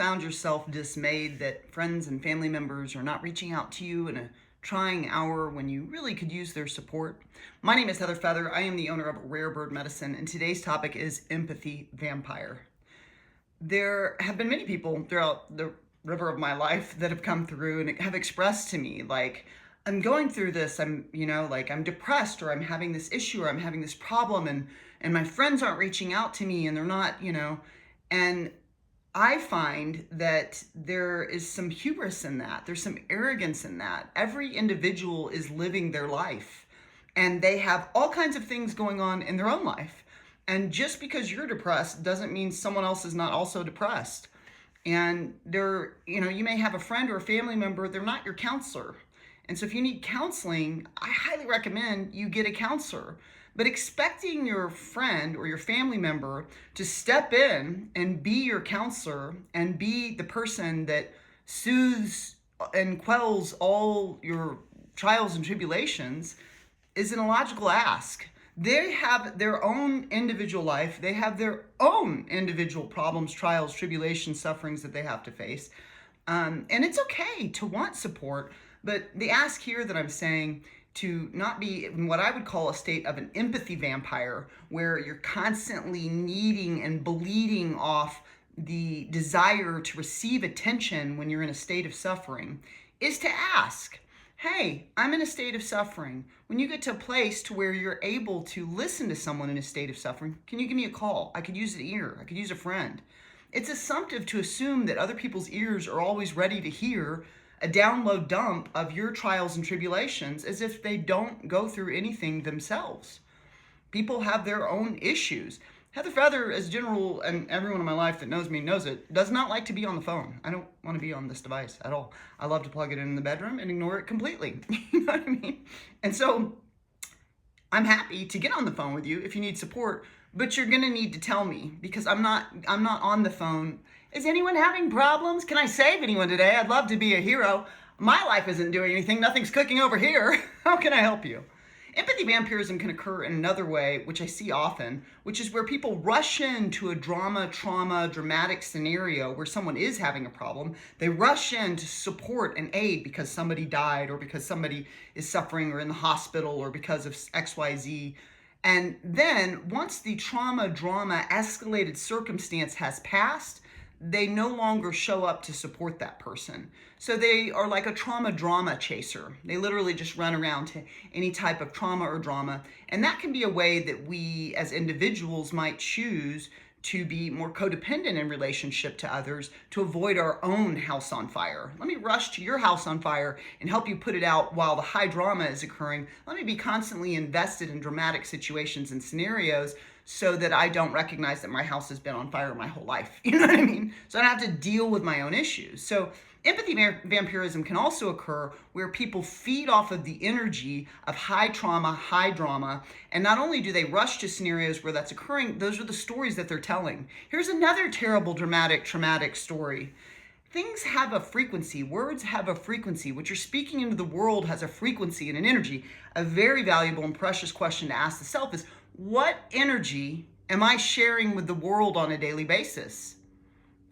found yourself dismayed that friends and family members are not reaching out to you in a trying hour when you really could use their support? My name is Heather Feather. I am the owner of Rare Bird Medicine, and today's topic is empathy vampire. There have been many people throughout the river of my life that have come through and have expressed to me, like, I'm going through this, I'm depressed, or I'm having this issue, or I'm having this problem, and my friends aren't reaching out to me, and they're not, and I find that there is some hubris in that. There's some arrogance in that. Every individual is living their life, and they have all kinds of things going on in their own life. And just because you're depressed doesn't mean someone else is not also depressed. And you may have a friend or a family member, they're not your counselor. And so if you need counseling, I highly recommend you get a counselor. But expecting your friend or your family member to step in and be your counselor and be the person that soothes and quells all your trials and tribulations is an illogical ask. They have their own individual life. They have their own individual problems, trials, tribulations, sufferings that they have to face. And it's okay to want support, but the ask here that I'm saying to not be in what I would call a state of an empathy vampire, where you're constantly needing and bleeding off the desire to receive attention when you're in a state of suffering, is to ask, hey, I'm in a state of suffering. When you get to a place to where you're able to listen to someone in a state of suffering, can you give me a call? I could use an ear. I could use a friend. It's assumptive to assume that other people's ears are always ready to hear a download dump of your trials and tribulations, as if they don't go through anything themselves. People have their own issues. Heather Feather, as general, and everyone in my life that knows me knows it, does not like to be on the phone. I don't want to be on this device at all. I love to plug it in the bedroom and ignore it completely. You know what I mean? And so I'm happy to get on the phone with you if you need support, but you're going to need to tell me, because I'm not on the phone. Is anyone having problems? Can I save anyone today? I'd love to be a hero. My life isn't doing anything. Nothing's cooking over here. How can I help you? Empathy vampirism can occur in another way, which I see often, which is where people rush into a dramatic scenario where someone is having a problem. They rush in to support and aid because somebody died, or because somebody is suffering or in the hospital, or because of XYZ. And then once the drama escalated circumstance has passed, they no longer show up to support that person. So they are like a drama chaser. They literally just run around to any type of trauma or drama. And that can be a way that we as individuals might choose to be more codependent in relationship to others, to avoid our own house on fire. Let me rush to your house on fire and help you put it out while the high drama is occurring. Let me be constantly invested in dramatic situations and scenarios so that I don't recognize that my house has been on fire my whole life. You know what I mean? So I don't have to deal with my own issues. So empathy vampirism can also occur where people feed off of the energy of high trauma, high drama, and not only do they rush to scenarios where that's occurring, those are the stories that they're telling. Here's another terrible, traumatic story. Things have a frequency. Words have a frequency. What you're speaking into the world has a frequency and an energy. A very valuable and precious question to ask the self is, what energy am I sharing with the world on a daily basis?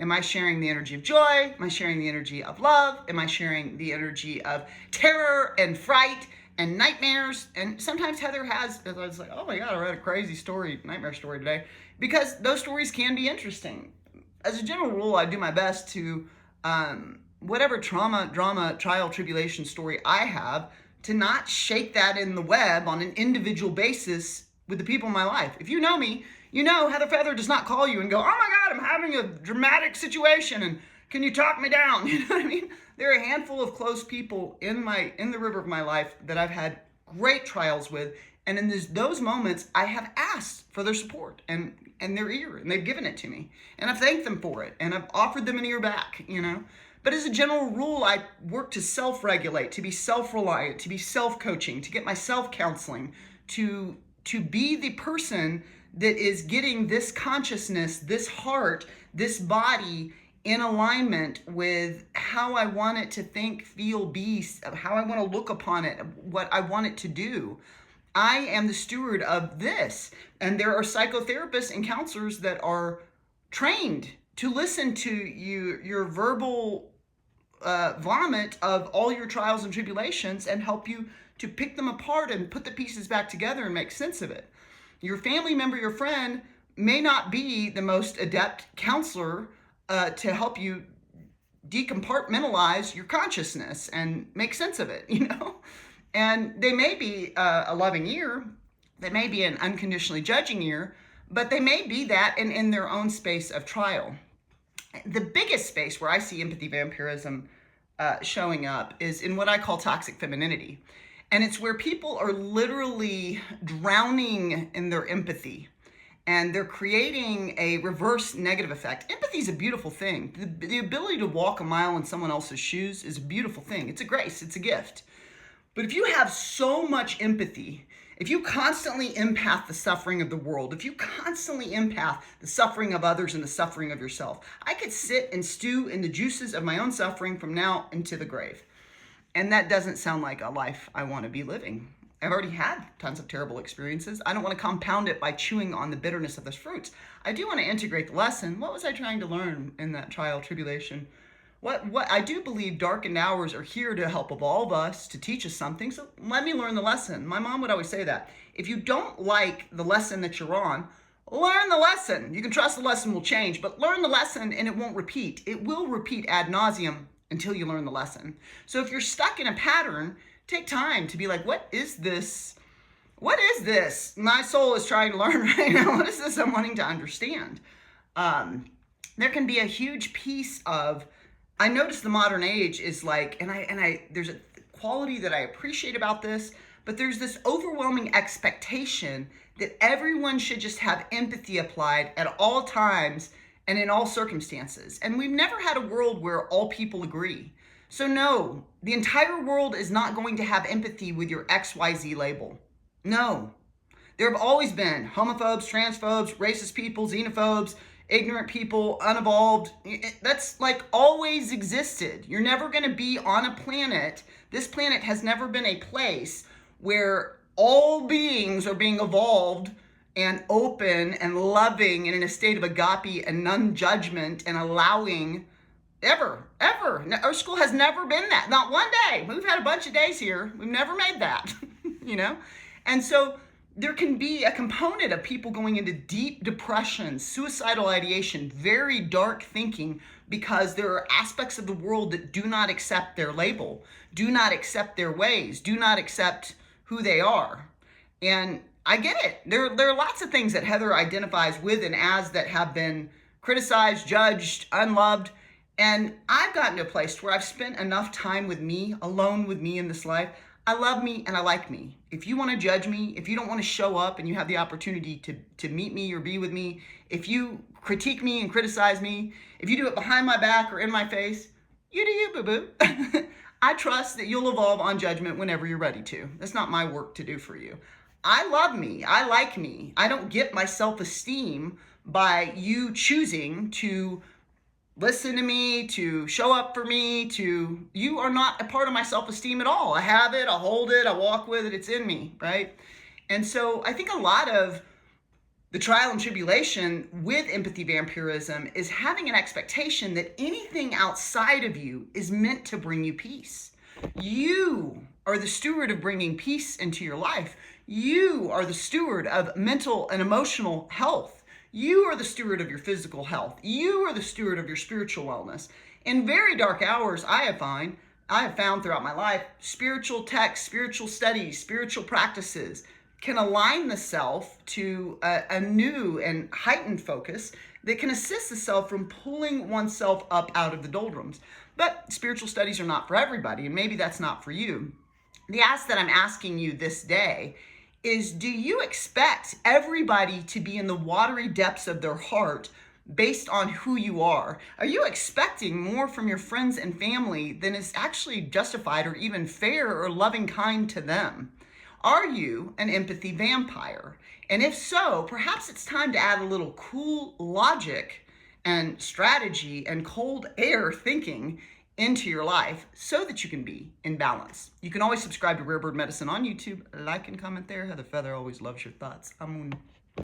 Am I sharing the energy of joy? Am I sharing the energy of love? Am I sharing the energy of terror and fright and nightmares? And sometimes Heather I was like, oh my God, I read a crazy nightmare story today, because those stories can be interesting. As a general rule, I do my best to, whatever trauma, drama, trial, tribulation story I have, to not shake that in the web on an individual basis with the people in my life. If you know me, you know Heather Feather does not call you and go, oh my God, I'm having a dramatic situation and can you talk me down? You know what I mean? There are a handful of close people in the river of my life that I've had great trials with. And in those moments, I have asked for their support and their ear, and they've given it to me. And I've thanked them for it, and I've offered them an ear back, But as a general rule, I work to self-regulate, to be self-reliant, to be self-coaching, to get myself counseling, to be the person that is getting this consciousness, this heart, this body in alignment with how I want it to think, feel, be, how I want to look upon it, what I want it to do. I am the steward of this. And there are psychotherapists and counselors that are trained to listen to your verbal vomit of all your trials and tribulations and help you to pick them apart and put the pieces back together and make sense of it. Your family member, your friend, may not be the most adept counselor to help you decompartmentalize your consciousness and make sense of it, And they may be a loving ear, they may be an unconditionally judging ear, but they may be that in their own space of trial. The biggest space where I see empathy vampirism showing up is in what I call toxic femininity. And it's where people are literally drowning in their empathy. And they're creating a reverse negative effect. Empathy is a beautiful thing. The ability to walk a mile in someone else's shoes is a beautiful thing. It's a grace, it's a gift. But if you have so much empathy, if you constantly empath the suffering of the world, if you constantly empath the suffering of others and the suffering of yourself, I could sit and stew in the juices of my own suffering from now into the grave. And that doesn't sound like a life I want to be living. I've already had tons of terrible experiences. I don't want to compound it by chewing on the bitterness of those fruits. I do want to integrate the lesson. What was I trying to learn in that trial tribulation? What I do believe darkened hours are here to help evolve us, to teach us something. So let me learn the lesson. My mom would always say that. If you don't like the lesson that you're on, learn the lesson. You can trust the lesson will change, but learn the lesson and it won't repeat. It will repeat ad nauseum until you learn the lesson. So if you're stuck in a pattern, take time to be like, what is this? What is this? My soul is trying to learn right now. What is this I'm wanting to understand? There can be a huge piece of, I notice the modern age is like, and I there's a quality that I appreciate about this, but there's this overwhelming expectation that everyone should just have empathy applied at all times and in all circumstances. And we've never had a world where all people agree. So no, the entire world is not going to have empathy with your XYZ label. No. There have always been homophobes, transphobes, racist people, xenophobes, ignorant people, unevolved. That's like always existed. You're never going to be on a planet. This planet has never been a place where all beings are being evolved and open and loving and in a state of agape and non-judgment and allowing ever. Our school has never been that. Not one day. We've had a bunch of days here. We've never made that, And so there can be a component of people going into deep depression, suicidal ideation, very dark thinking, because there are aspects of the world that do not accept their label, do not accept their ways, do not accept who they are. And I get it. There are lots of things that Heather identifies with and as that have been criticized, judged, unloved. And I've gotten to a place where I've spent enough time with me, alone with me in this life. I love me and I like me. If you want to judge me, if you don't want to show up and you have the opportunity to meet me or be with me, if you critique me and criticize me, if you do it behind my back or in my face, you do you, boo-boo. I trust that you'll evolve on judgment whenever you're ready to. That's not my work to do for you. I love me. I like me. I don't get my self-esteem by you choosing to listen to me, to show up for me, you are not a part of my self-esteem at all. I have it, I hold it, I walk with it, it's in me, right? And so I think a lot of the trial and tribulation with empathy vampirism is having an expectation that anything outside of you is meant to bring you peace. You are the steward of bringing peace into your life. You are the steward of mental and emotional health. You are the steward of your physical health. You are the steward of your spiritual wellness. In very dark hours, I have found throughout my life, spiritual texts, spiritual studies, spiritual practices can align the self to a new and heightened focus that can assist the self from pulling oneself up out of the doldrums. But spiritual studies are not for everybody, and maybe that's not for you. The ask that I'm asking you this day is, do you expect everybody to be in the watery depths of their heart based on who you are? Are you expecting more from your friends and family than is actually justified or even fair or loving kind to them? Are you an empathy vampire? And if so, perhaps it's time to add a little cool logic and strategy and cold air thinking into your life so that you can be in balance. You can always subscribe to Rare Bird Medicine on YouTube, like and comment there. Heather Feather always loves your thoughts.